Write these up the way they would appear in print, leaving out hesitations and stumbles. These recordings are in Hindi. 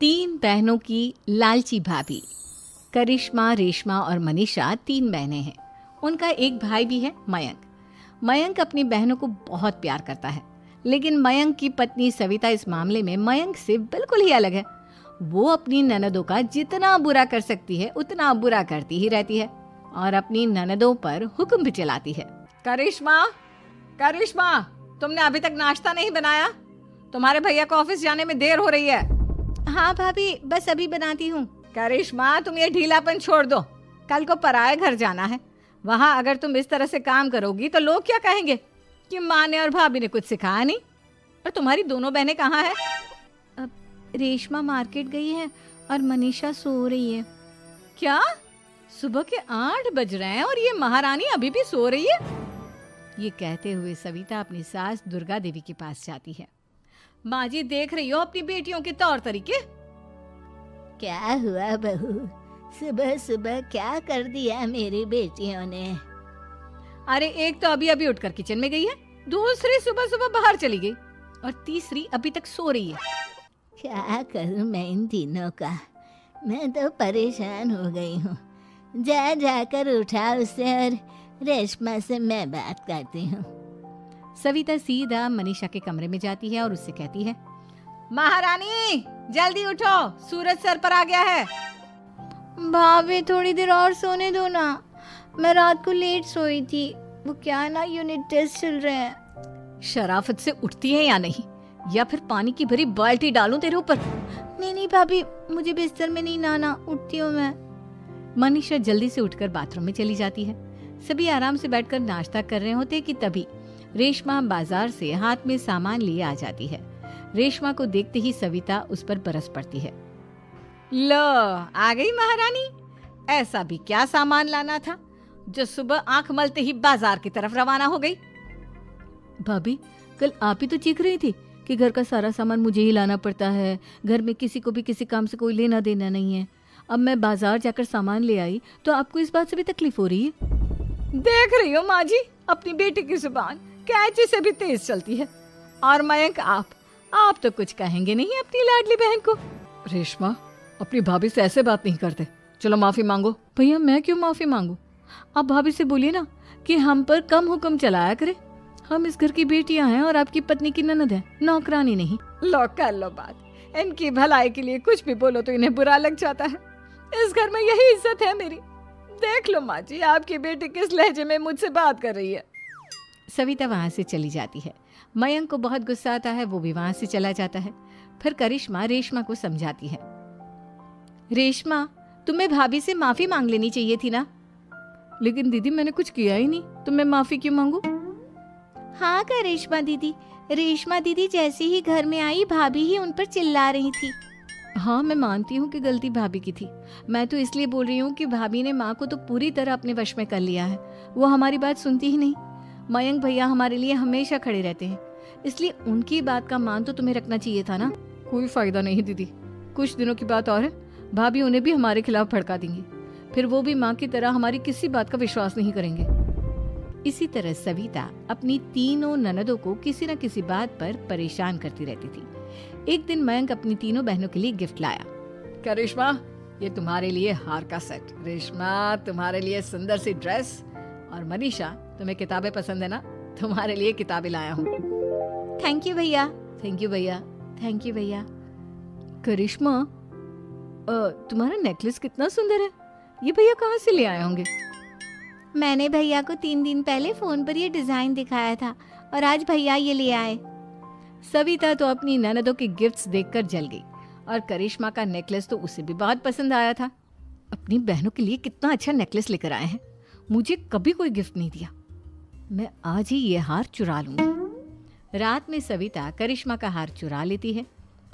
तीन बहनों की लालची भाभी। करिश्मा, रेशमा और मनीषा तीन बहनें हैं। उनका एक भाई भी है, मयंक। मयंक अपनी बहनों को बहुत प्यार करता है, लेकिन मयंक की पत्नी सविता इस मामले में मयंक से बिल्कुल ही अलग है। वो अपनी ननदों का जितना बुरा कर सकती है उतना बुरा करती ही रहती है और अपनी ननदों पर हुक्म भी चलाती है। करिश्मा, करिश्मा, तुमने अभी तक नाश्ता नहीं बनाया? तुम्हारे भैया को ऑफिस जाने में देर हो रही है। हाँ भाभी, बस अभी बनाती हूँ। करिश्मा, तुम ये ढीलापन छोड़ दो। कल को पराए घर जाना है। वहाँ अगर तुम इस तरह से काम करोगी तो लोग क्या कहेंगे कि माँ ने और भाभी ने कुछ सिखाया नहीं। और तुम्हारी दोनों बहनें कहाँ हैं? अब रेशमा मार्केट गई है और मनीषा सो रही है। क्या? सुबह के 8 बज रहे हैं और ये महारानी अभी भी सो रही है? ये कहते हुए सविता अपनी सास दुर्गा देवी के पास जाती है। माँ जी, देख रही हो अपनी बेटियों के तौर तरीके? क्या हुआ बहू, सुबह सुबह क्या कर दिया मेरी बेटियों ने? अरे एक तो अभी अभी उठकर किचन में गई है, दूसरी सुबह सुबह बाहर चली गई और तीसरी अभी तक सो रही है। क्या करूं मैं इन तीनों का, मैं तो परेशान हो गई हूँ। जा जाकर उठा उसे और रेशमा से मैं बात करती हूँ। सविता सीधा मनीषा के कमरे में जाती है और उससे कहती है, महारानी जल्दी उठो, सूरज सर पर आ गया है। भाभी थोड़ी देर और सोने दो ना, मैं रात को लेट सोई थी। वो क्या है ना, यूनिट टेस्ट चल रहे हैं। शराफत से उठती है या नहीं, या फिर पानी की भरी बाल्टी डालूं तेरे ऊपर? नहीं नहीं भाभी, मुझे बिस्तर में नहीं लाना, उठती हूँ मैं। मनीषा जल्दी से उठकर बाथरूम में चली जाती है। सभी आराम से बैठकर नाश्ता कर रहे होते कि तभी रेशमा बाजार से हाथ में सामान लिए आ जाती है। रेशमा को देखते ही सविता उस पर बरस पड़ती है। लो, आ गई महारानी। ऐसा भी क्या सामान लाना था जो सुबह आंख मलते ही बाजार की तरफ रवाना हो गई? भाभी, कल आप ही तो चीख रही थी कि घर का सारा सामान मुझे ही लाना पड़ता है, घर में किसी को भी किसी काम से कोई लेना देना नहीं है। अब मैं बाजार जाकर सामान ले आई तो आपको इस बात से भी तकलीफ हो रही है? देख रही हो माँ जी, अपनी बेटी की जुबान कैंची से भी तेज चलती है। और मयंक, आप तो कुछ कहेंगे नहीं अपनी लाडली बहन को। रेशमा, अपनी भाभी से ऐसे बात नहीं करते। चलो माफी मांगो। भैया, मैं क्यों माफी मांगू? आप भाभी से बोलिए ना कि हम पर कम हुक्म चलाया करे। हम इस घर की बेटियां हैं और आपकी पत्नी की ननद है, नौकरानी नहीं। लो कर लो बात। इनकी भलाई के लिए कुछ भी बोलो तो इन्हें बुरा लग जाता है। इस घर में यही इज्जत है मेरी। देख लो माँ जी, आपकी बेटी किस लहजे में मुझसे बात कर रही है। सविता वहां से चली जाती है। मयंक को बहुत गुस्सा आता है, वो भी वहां से चला जाता है। फिर करिश्मा रेशमा को समझाती है। रेशमा, तुम्हें भाभी से माफी मांग लेनी चाहिए थी ना। लेकिन दीदी, मैंने कुछ किया ही नहीं, तो मैं माफी क्यों मांगू? हाँ करिश्मा दीदी, रेशमा दीदी जैसे ही घर में आई भाभी ही उन पर चिल्ला रही थी। हाँ, मैं मानती हूँ कि गलती भाभी की थी। मैं तो इसलिए बोल रही हूँ कि भाभी ने माँ को तो पूरी तरह अपने वश में कर लिया है। वो हमारी बात सुनती ही नहीं। मयंक भैया हमारे लिए हमेशा खड़े रहते हैं, इसलिए उनकी बात का मान तो तुम्हें रखना चाहिए था ना। कोई फायदा नहीं दीदी, कुछ दिनों की बात और है, भाभी उन्हें भी हमारे खिलाफ भड़का देंगी। फिर वो भी माँ की तरह हमारी किसी बात का विश्वास नहीं करेंगे। इसी तरह सविता अपनी तीनों ननदों को किसी न किसी बात पर परेशान करती रहती थी। एक दिन मयंक अपनी तीनों बहनों के लिए गिफ्ट लाया। करिश्मा, ये तुम्हारे लिए हार का सेट। रेशमा, तुम्हारे लिए सुंदर सी ड्रेस। और मनीषा, तुम्हें किताबें पसंद है ना, तुम्हारे लिए किताबें लाया हूँ। थैंक यू भैया। थैंक यू भैया। थैंक यू भैया। करिश्मा, तुम्हारा नेकलेस कितना सुंदर है। ये भैया कहाँ से ले आए होंगे? मैंने भैया को 3 दिन पहले फोन पर ये डिजाइन दिखाया था और आज भैया ये ले आए। सविता तो अपनी ननदों के गिफ्ट्स देखकर जल गई और करिश्मा का नेकलेस तो उसे भी बहुत पसंद आया था। अपनी बहनों के लिए कितना अच्छा नेकलेस लेकर आए हैं, मुझे कभी कोई गिफ्ट नहीं दिया। मैं आज ही ये हार चुरा लूंगी। रात में सविता करिश्मा का हार चुरा लेती है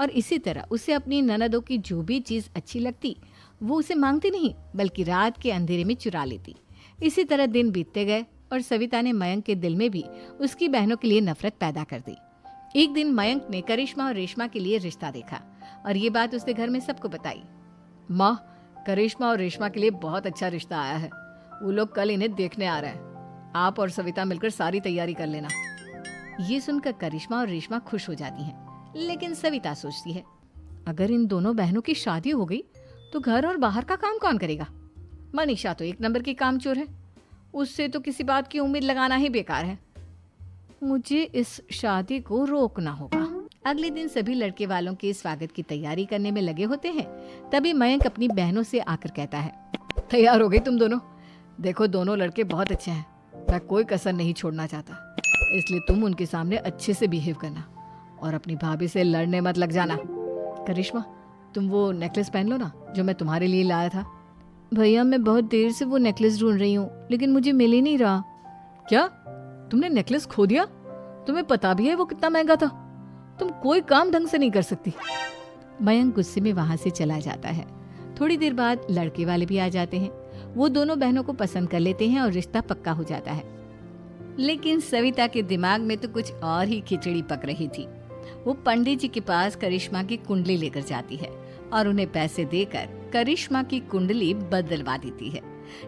और इसी तरह उसे अपनी ननदों की जो भी चीज अच्छी लगती वो उसे मांगती नहीं, बल्कि रात के अंधेरे में चुरा लेती। इसी तरह दिन बीतते गए और सविता ने मयंक के दिल में भी उसकी बहनों के लिए नफरत पैदा कर दी। एक दिन मयंक ने करिश्मा और रेशमा के लिए रिश्ता देखा और ये बात उसने घर में सबको बताई। माँ, करिश्मा और रेशमा के लिए बहुत अच्छा रिश्ता आया है। वो लोग कल इन्हें देखने आ रहे हैं। आप और सविता मिलकर सारी तैयारी कर लेना। ये सुनकर करिश्मा और रेशमा खुश हो जाती हैं, लेकिन सविता सोचती है, अगर इन दोनों बहनों की शादी हो गई तो घर और बाहर का काम कौन करेगा? मनीषा तो एक नंबर की कामचोर है, उससे तो किसी बात की उम्मीद लगाना ही बेकार है। मुझे इस शादी को रोकना होगा। अगले दिन सभी लड़के वालों के स्वागत की तैयारी करने में लगे होते हैं। तभी मयंक अपनी बहनों से आकर कहता है, तैयार हो गई तुम दोनों? देखो दोनों लड़के बहुत अच्छे हैं, मैं कोई कसर नहीं छोड़ना चाहता, इसलिए तुम उनके सामने अच्छे से बिहेव करना और अपनी भाभी से लड़ने मत लग जाना। करिश्मा, तुम वो नेकलेस पहन लो ना जो मैं तुम्हारे लिए लाया था। भैया मैं बहुत देर से वो नेकलेस ढूंढ रही हूँ, लेकिन मुझे मिल ही नहीं रहा। क्या तुमने नेकलेस खो दिया? तुम्हें पता भी है वो कितना महंगा था? तुम कोई काम ढंग से नहीं कर सकती। मयंक गुस्से में वहां से चला जाता है। थोड़ी देर बाद लड़के वाले भी आ जाते हैं। वो दोनों बहनों को पसंद कर लेते हैं और रिश्ता पक्का हो जाता है। लेकिन सविता के दिमाग में तो कुछ और ही खिचड़ी पक रही थी। वो पंडित जी के पास करिश्मा की कुंडली लेकर जाती है और उन्हें पैसे देकर करिश्मा की कुंडली बदलवा देती है।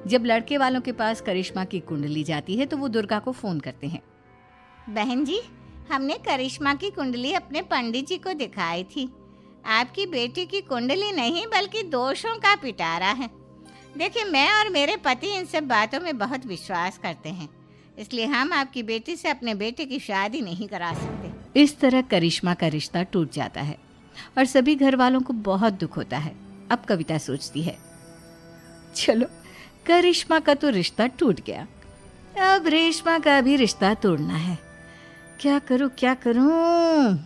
जब लड़के वालों के पास करिश्मा की कुंडली जाती है तो वो दुर्गा को फोन करते हैं। बहन जी, हमने करिश्मा की कुंडली अपने पंडित जी को दिखाई थी। आपकी बेटी की कुंडली नहीं बल्कि दोषों का पिटारा है। देखिए, मैं और मेरे पति इन सब बातों में बहुत विश्वास करते हैं, इसलिए हम आपकी बेटी से अपने बेटे की शादी नहीं करा सकते। इस तरह करिश्मा का रिश्ता टूट जाता है और सभी घर वालों को बहुत दुख होता है। अब कविता सोचती है, चलो करिश्मा का तो रिश्ता टूट गया, अब रेशमा का भी रिश्ता तोड़ना है। क्या करूं?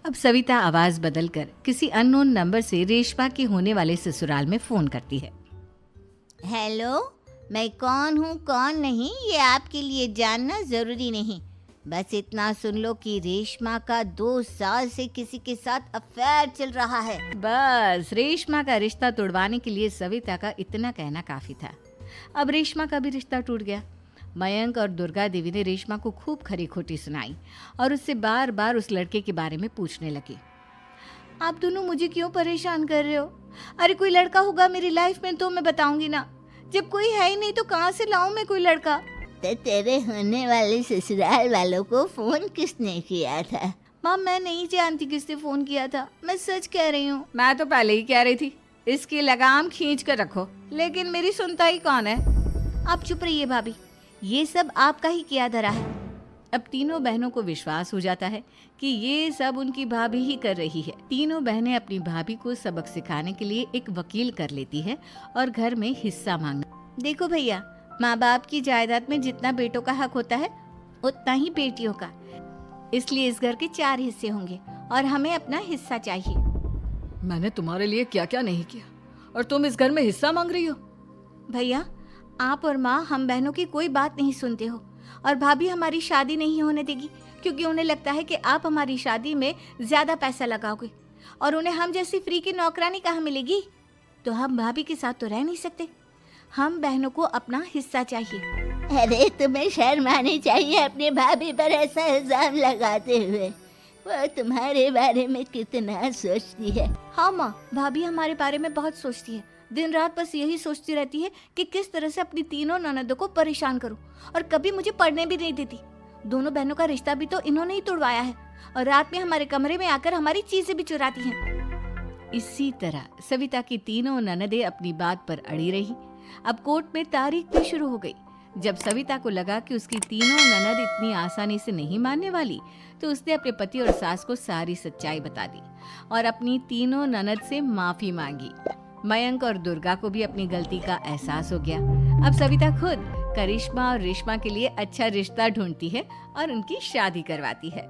अब सविता आवाज बदलकर किसी अननोन नंबर से रेशमा के होने वाले ससुराल में फोन करती है। हेलो, मैं कौन हूँ कौन नहीं ये आपके लिए जानना जरूरी नहीं। बस इतना सुन लो कि रेशमा का 2 साल से किसी के साथ अफेयर चल रहा है। बस रेशमा का रिश्ता तोड़वाने के लिए सविता का इतना कहना काफी था। अब रेशमा का भी रिश्ता टूट गया। मयंक और दुर्गा देवी ने रेशमा को खूब खरी खोटी सुनाई और उससे बार बार उस लड़के के बारे में पूछने लगी। आप दोनों मुझे क्यों परेशान कर रहे हो? अरे कोई लड़का होगा मेरी लाइफ में तो मैं बताऊंगी ना, जब कोई है ही नहीं तो कहाँ से लाऊं मैं कोई लड़का? तो तेरे होने वाले ससुराल वालों को फोन किसने किया था? माँ मैं नहीं जानती किसने फोन किया था, मैं सच कह रही हूँ। मैं तो पहले ही कह रही थी इसकी लगाम खींच कर रखो, लेकिन मेरी सुनता ही कौन है। आप चुप रहिए भाभी, ये सब आपका ही किया धरा है। अब तीनों बहनों को विश्वास हो जाता है कि ये सब उनकी भाभी ही कर रही है। तीनों बहनें अपनी भाभी को सबक सिखाने के लिए एक वकील कर लेती है और घर में हिस्सा मांगना। देखो भैया, माँ बाप की जायदाद में जितना बेटों का हक होता है उतना ही बेटियों का, इसलिए इस घर के 4 हिस्से होंगे और हमें अपना हिस्सा चाहिए। मैंने तुम्हारे लिए क्या क्या नहीं किया और तुम इस घर में हिस्सा मांग रही हो? भैया, आप और माँ हम बहनों की कोई बात नहीं सुनते हो और भाभी हमारी शादी नहीं होने देगी क्योंकि उन्हें लगता है कि आप हमारी शादी में ज्यादा पैसा लगाओगे और उन्हें हम जैसी फ्री की नौकरानी कहाँ मिलेगी। तो हम भाभी के साथ तो रह नहीं सकते, हम बहनों को अपना हिस्सा चाहिए। अरे तुम्हें शर्म आनी चाहिए अपने भाभी पर ऐसा इल्जाम लगाते हुए। वो तुम्हारे बारे में कितना सोचती है। हाँ माँ, भाभी हमारे बारे में बहुत सोचती है, दिन रात बस यही सोचती रहती है कि किस तरह से अपनी तीनों ननदों को परेशान करूं और कभी मुझे पढ़ने भी नहीं देती। दोनों बहनों का रिश्ता भी तो इन्होंने ही तोड़वाया है और रात में हमारे कमरे में आकर हमारी चीजें भी चुराती हैं। इसी तरह सविता की तीनों ननदें अपनी बात पर अड़ी रही। अब कोर्ट में तारीख भी शुरू हो गई। जब सविता को लगा कि उसकी तीनों ननद इतनी आसानी से नहीं मानने वाली, तो उसने अपने पति और सास को सारी सच्चाई बता दी और अपनी तीनों ननद से माफी मांगी। मयंक और दुर्गा को भी अपनी गलती का एहसास हो गया। अब सविता खुद करिश्मा और रेशमा के लिए अच्छा रिश्ता ढूंढती है और उनकी शादी करवाती है।